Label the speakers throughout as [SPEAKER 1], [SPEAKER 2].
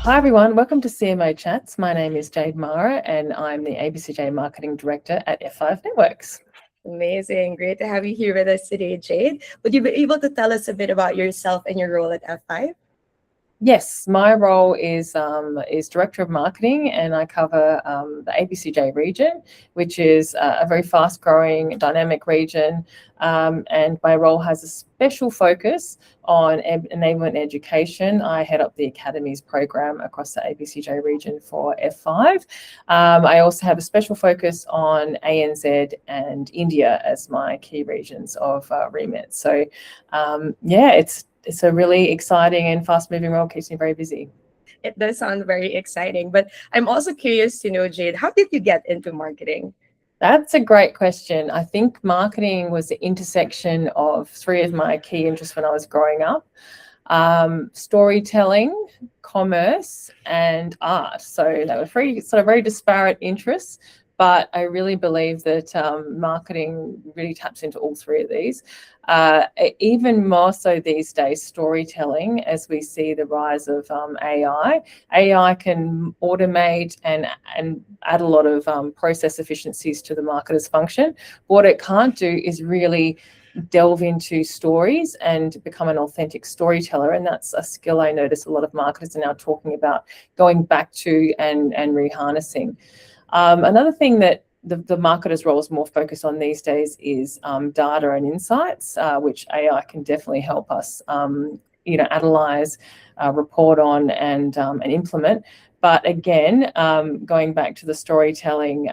[SPEAKER 1] Hi everyone, welcome to CMO Chats. My name is Jade Meara and I'm the APCJ Marketing Director at F5 Networks.
[SPEAKER 2] Amazing. Great to have you here with us today, Jade. Would you be able to tell us a bit about yourself and your role at F5?
[SPEAKER 1] Yes, my role is Director of Marketing, and I cover the APCJ region, which is a very fast-growing, dynamic region. And my role has a special focus on enablement education. I head up the Academies program across the APCJ region for F5. I also have a special focus on ANZ and India as my key regions of remit. So, yeah, it's a really exciting and fast-moving role, keeps me very busy.
[SPEAKER 2] It does sound very exciting, but I'm also curious to know, Jade, how did you get into marketing?
[SPEAKER 1] That's a great question. I think marketing was the intersection of three of my key interests when I was growing up. Storytelling, commerce, and art. So they were very disparate interests, but I really believe that marketing really taps into all three of these. Even more so these days, storytelling, as we see the rise of AI. AI can automate and add a lot of process efficiencies to the marketer's function. What it can't do is really delve into stories and become an authentic storyteller, and that's a skill I notice a lot of marketers are now talking about going back to and reharnessing. Another thing that the marketer's role is more focused on these days is data and insights, which AI can definitely help us, analyze, report on, and implement. But again, going back to the storytelling,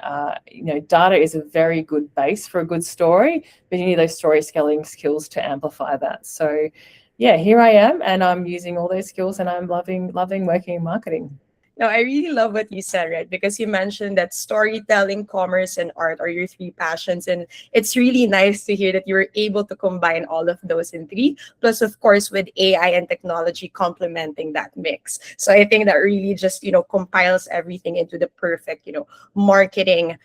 [SPEAKER 1] data is a very good base for a good story, but you need those storytelling skills to amplify that. So, yeah, here I am, and I'm using all those skills, and I'm loving working in marketing.
[SPEAKER 2] No, I really love what you said, right? Because you mentioned that storytelling, commerce, and art are your three passions. And it's really nice to hear that you were able to combine all of those in three. Plus, of course, with AI and technology complementing that mix. So I think that really just, compiles everything into the perfect, marketing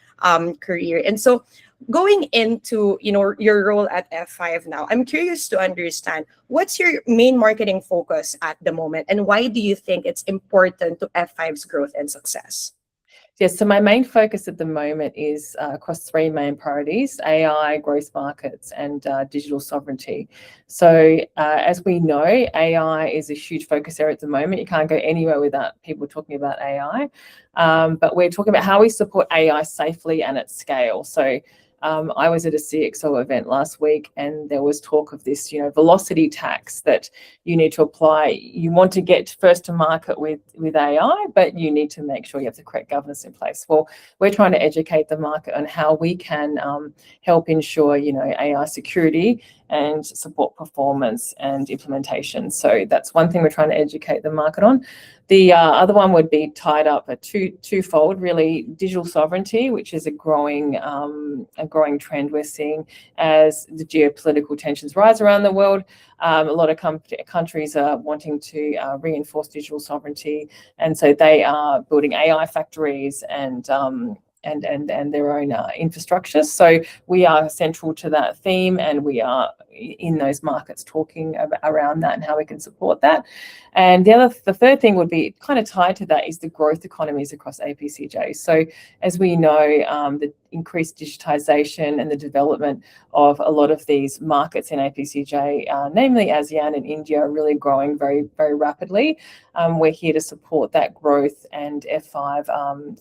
[SPEAKER 2] career. And so going into your role at F5 now, I'm curious to understand what's your main marketing focus at the moment, and why do you think it's important to F5's growth and success?
[SPEAKER 1] Yes, so my main focus at the moment is across three main priorities: AI, growth markets, and digital sovereignty. So as we know, AI is a huge focus area at the moment. You can't go anywhere without people talking about AI. But we're talking about how we support AI safely and at scale. So I was at a CXO event last week, and there was talk of this, velocity tax that you need to apply. You want to get first to market with AI, but you need to make sure you have the correct governance in place. Well, we're trying to educate the market on how we can help ensure, AI security and support performance and implementation. So that's one thing we're trying to educate the market on. The other one would be tied up a twofold, really: digital sovereignty, which is a growing trend we're seeing as the geopolitical tensions rise around the world. A lot of countries are wanting to reinforce digital sovereignty, and so they are building AI factories and their own infrastructure. So we are central to that theme, and we are in those markets talking around that and how we can support that. And the third thing would be kind of tied to that is the growth economies across APCJ. So as we know, the increased digitization and the development of a lot of these markets in APCJ, namely ASEAN and India, are really growing very, very rapidly. We're here to support that growth, and F5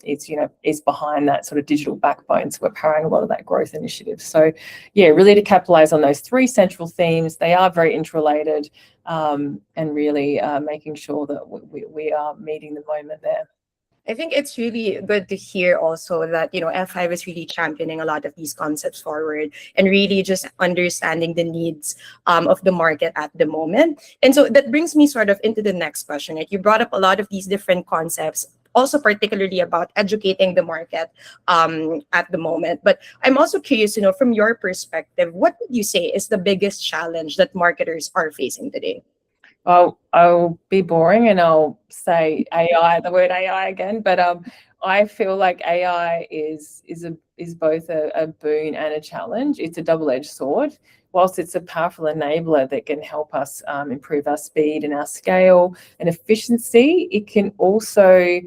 [SPEAKER 1] is behind that sort of digital backbone. So we're powering a lot of that growth initiative. So yeah, really to capitalize on those three central themes. They are very interrelated, and really making sure that we are meeting the moment there.
[SPEAKER 2] I think it's really good to hear also that, F5 is really championing a lot of these concepts forward and really just understanding the needs of the market at the moment. And so that brings me sort of into the next question, right? You brought up a lot of these different concepts, also particularly about educating the market at the moment. But I'm also curious to know, from your perspective, what would you say is the biggest challenge that marketers are facing today?
[SPEAKER 1] I'll be boring and I'll say AI, the word AI again, but I feel like AI is both a boon and a challenge. It's a double-edged sword. whilst it's a powerful enabler that can help us improve our speed and our scale and efficiency, it can also,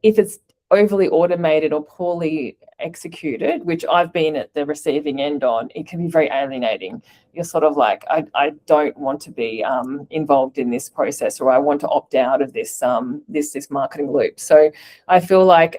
[SPEAKER 1] if it's overly automated or poorly executed, which I've been at the receiving end on, it can be very alienating. You're sort of like, I don't want to be involved in this process, or I want to opt out of this this marketing loop. So I feel like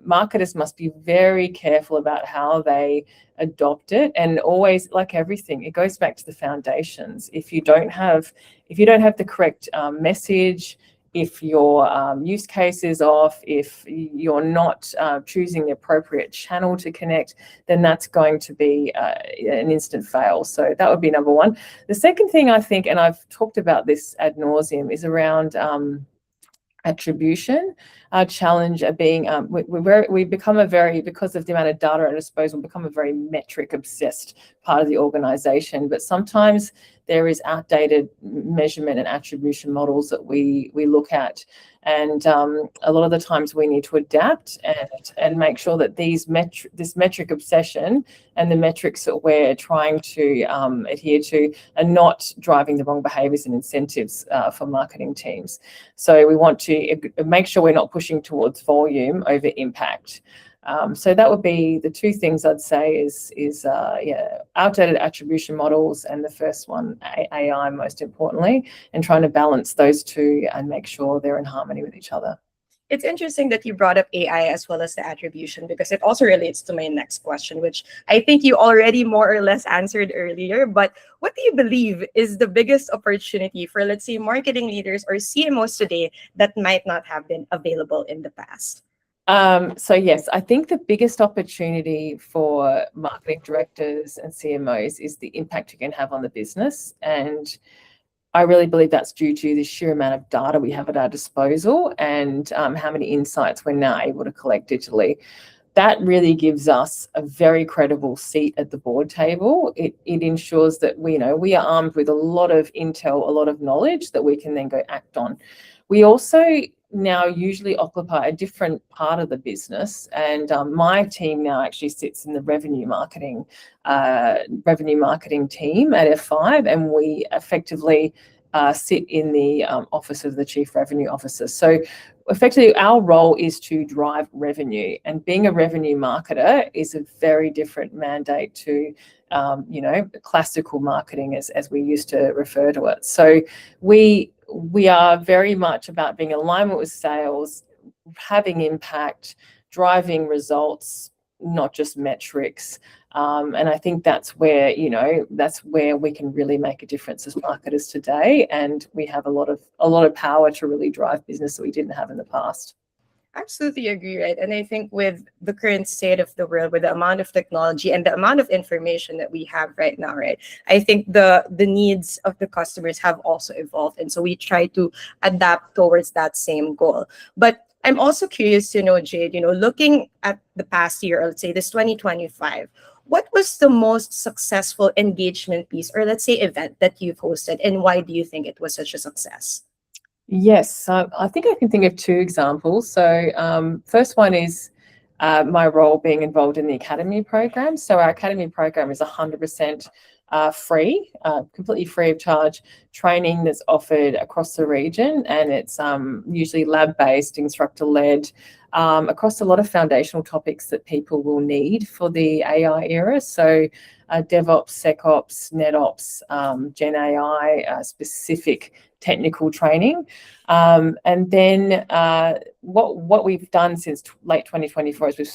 [SPEAKER 1] marketers must be very careful about how they adopt it, and always, like everything, it goes back to the foundations. If you don't have the correct message, if your use case is off, if you're not choosing the appropriate channel to connect, then that's going to be an instant fail. So that would be number one. The second thing, I think, and I've talked about this ad nauseum, is around attribution. Our challenge of being, we become a very, because of the amount of data at our disposal, become a very metric obsessed part of the organization. But sometimes there is outdated measurement and attribution models that we look at. And a lot of the times we need to adapt and make sure that this metric obsession and the metrics that we're trying to adhere to are not driving the wrong behaviours and incentives for marketing teams. So we want to make sure we're not pushing towards volume over impact. So that would be the two things I'd say is outdated attribution models, and the first one, AI, most importantly, and trying to balance those two and make sure they're in harmony with each other.
[SPEAKER 2] It's interesting that you brought up AI as well as the attribution, because it also relates to my next question, which I think you already more or less answered earlier. But what do you believe is the biggest opportunity for, let's say, marketing leaders or CMOs today that might not have been available in the past?
[SPEAKER 1] So yes, I think the biggest opportunity for marketing directors and CMOs is the impact you can have on the business. And I really believe that's due to the sheer amount of data we have at our disposal and how many insights we're now able to collect digitally. That really gives us a very credible seat at the board table. It ensures that we are armed with a lot of intel, a lot of knowledge that we can then go act on. We also now usually occupy a different part of the business, and my team now actually sits in the revenue marketing team at F5, and we effectively sit in the office of the Chief Revenue Officer. So effectively our role is to drive revenue, and being a revenue marketer is a very different mandate to classical marketing as we used to refer to it. So we are very much about being in alignment with sales, having impact, driving results, not just metrics. And I think that's where we can really make a difference as marketers today. And we have a lot of power to really drive business that we didn't have in the past.
[SPEAKER 2] Absolutely agree, right? And I think with the current state of the world, with the amount of technology and the amount of information that we have right now, right? I think the needs of the customers have also evolved. And so we try to adapt towards that same goal. But I'm also curious to know, Jade, looking at the past year, or let's say this 2025, what was the most successful engagement piece, or let's say event, that you've hosted, and why do you think it was such a success?
[SPEAKER 1] Yes, I think I can think of two examples. So first one is my role being involved in the Academy program. So our Academy program is 100% free, completely free of charge training that's offered across the region, and it's usually lab-based, instructor-led, across a lot of foundational topics that people will need for the AI era. So DevOps, SecOps, NetOps, Gen AI, specific technical training. And then what we've done since late 2024 is we've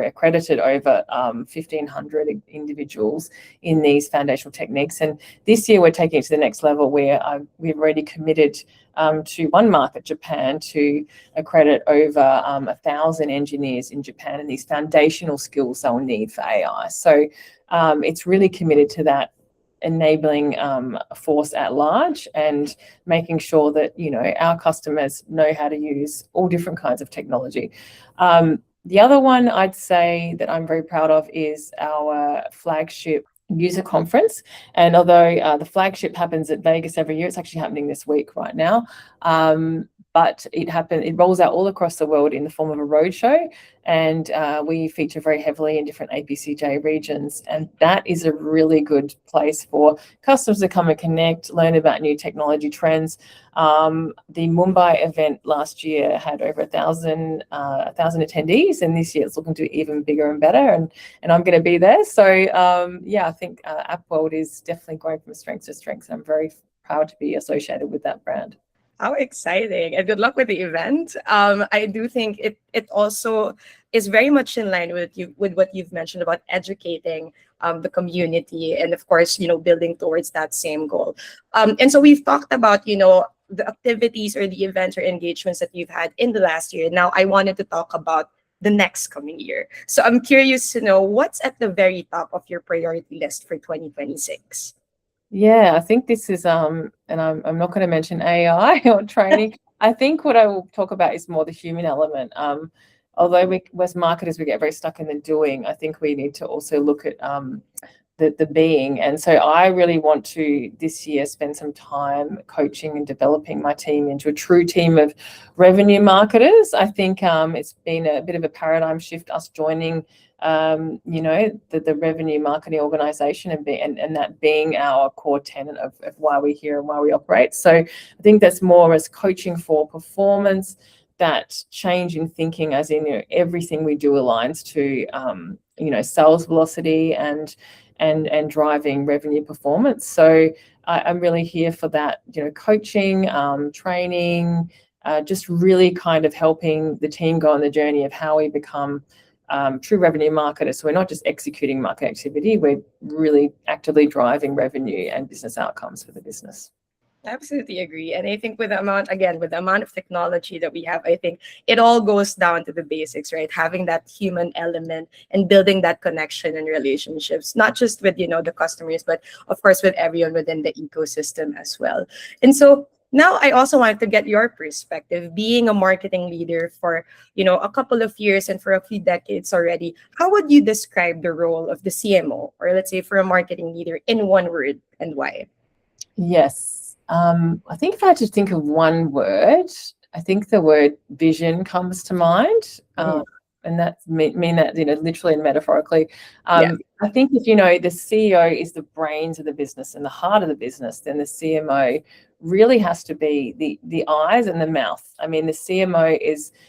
[SPEAKER 1] accredited over 1,500 individuals in these foundational techniques. And this year we're taking it to the next level, where we've already committed to one market, Japan, to accredit over 1,000 engineers in Japan and these foundational skills they'll need for AI. So it's really committed to that enabling force at large and making sure that our customers know how to use all different kinds of technology. The other one I'd say that I'm very proud of is our flagship user conference. And although the flagship happens at Vegas every year, it's actually happening this week right now. but it rolls out all across the world in the form of a roadshow, and we feature very heavily in different APCJ regions, and that is a really good place for customers to come and connect, learn about new technology trends. The Mumbai event last year had over 1,000 attendees, and this year it's looking to be even bigger and better, and I'm going to be there. So I think App World is definitely going from strength to strength, and I'm very proud to be associated with that brand.
[SPEAKER 2] How exciting, and good luck with the event. I do think it also is very much in line with what you've mentioned about educating the community, and of course, building towards that same goal. And so we've talked about, the activities or the events or engagements that you've had in the last year. Now I wanted to talk about the next coming year. So I'm curious to know what's at the very top of your priority list for 2026.
[SPEAKER 1] Yeah, I think this is and I'm not going to mention AI or training. I think what I will talk about is more the human element. Although we, as marketers, we get very stuck in the doing, I think we need to also look at the being. And so I really want to this year spend some time coaching and developing my team into a true team of revenue marketers. I think it's been a bit of a paradigm shift, us joining the revenue marketing organization and that being our core tenet of why we're here and why we operate. So I think that's more as coaching for performance, that change in thinking, as in everything we do aligns to sales velocity and driving revenue performance. So I'm really here for that, coaching, training, just really kind of helping the team go on the journey of how we become true revenue marketers. So we're not just executing market activity, we're really actively driving revenue and business outcomes for the business.
[SPEAKER 2] Absolutely agree. And I think with the amount of technology that we have, I think it all goes down to the basics, right? Having that human element and building that connection and relationships, not just with, the customers, but of course with everyone within the ecosystem as well. And so now I also wanted to get your perspective, being a marketing leader for, a couple of years and for a few decades already. How would you describe the role of the CMO, or let's say for a marketing leader, in one word, and why?
[SPEAKER 1] Yes. I think if I had to think of one word, I think the word vision comes to mind. And that mean that, literally and metaphorically. I think if, the CEO is the brains of the business and the heart of the business, then the CMO really has to be the eyes and the mouth. I mean, the CMO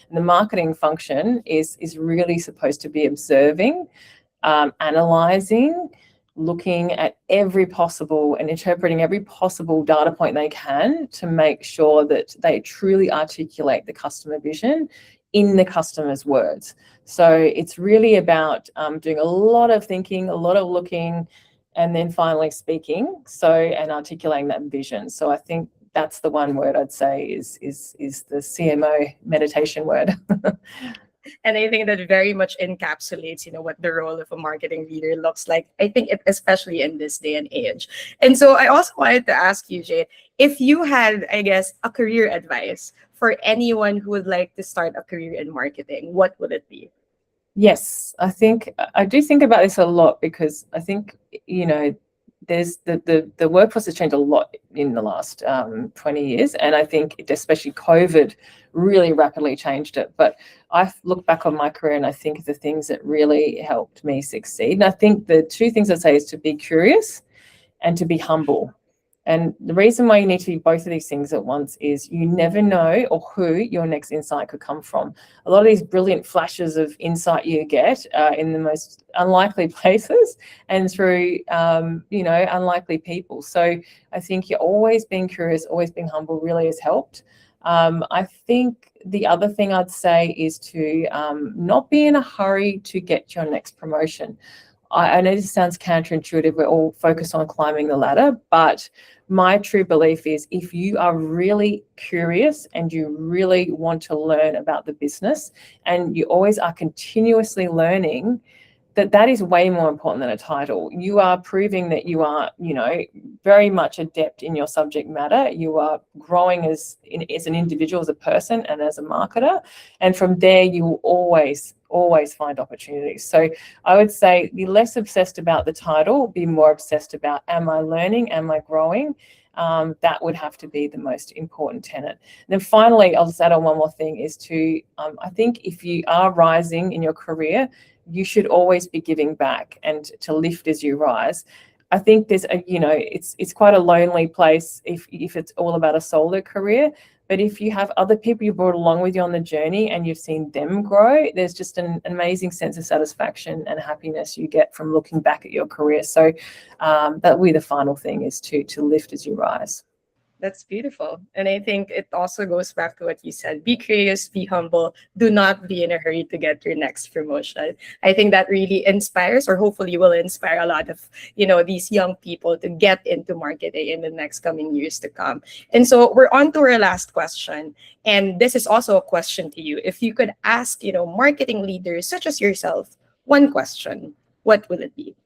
[SPEAKER 1] the marketing function is really supposed to be observing, analyzing, looking at every possible and interpreting every possible data point they can to make sure that they truly articulate the customer vision in the customer's words. So it's really about doing a lot of thinking, a lot of looking, and then finally speaking, and articulating that vision. So I think that's the one word I'd say is the CMO meditation word.
[SPEAKER 2] And I think that very much encapsulates, what the role of a marketing leader looks like. I think especially in this day and age. And so I also wanted to ask you, Jade, if you had, I guess, a career advice for anyone who would like to start a career in marketing, what would it be?
[SPEAKER 1] Yes, I do think about this a lot, because I think, there's the workforce has changed a lot in the last 20 years. And I think especially COVID really rapidly changed it. But I look back on my career and I think of the things that really helped me succeed. And I think the two things I'd say is to be curious and to be humble. And the reason why you need to be both of these things at once is you never know or who your next insight could come from. A lot of these brilliant flashes of insight you get in the most unlikely places and through, unlikely people. So I think you're always being curious, always being humble really has helped. I think the other thing I'd say is to not be in a hurry to get your next promotion. I know this sounds counterintuitive. We're all focused on climbing the ladder, but my true belief is if you are really curious and you really want to learn about the business and you always are continuously learning, that is way more important than a title. You are proving that you are, very much adept in your subject matter. You are growing as an individual, as a person, and as a marketer. And from there, you will always find opportunities. So I would say be less obsessed about the title, be more obsessed about, am I learning? Am I growing? That would have to be the most important tenet. And then finally, I'll just add on one more thing, is to, I think if you are rising in your career, you should always be giving back and to lift as you rise. I think there's a, it's quite a lonely place if it's all about a solo career. But if you have other people you brought along with you on the journey and you've seen them grow, there's just an amazing sense of satisfaction and happiness you get from looking back at your career. So that will be the final thing, is to lift as you rise.
[SPEAKER 2] That's beautiful. And I think it also goes back to what you said. Be curious, be humble. Do not be in a hurry to get your next promotion. I think that really inspires, or hopefully will inspire a lot of, these young people to get into marketing in the next coming years to come. And so we're on to our last question. And this is also a question to you. If you could ask, marketing leaders such as yourself, one question, what would it be?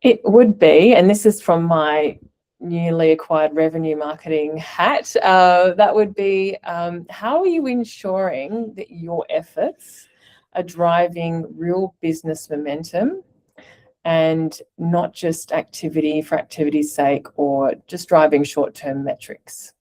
[SPEAKER 1] It would be, and this is from my newly acquired revenue marketing hat, that would be, how are you ensuring that your efforts are driving real business momentum and not just activity for activity's sake, or just driving short-term metrics?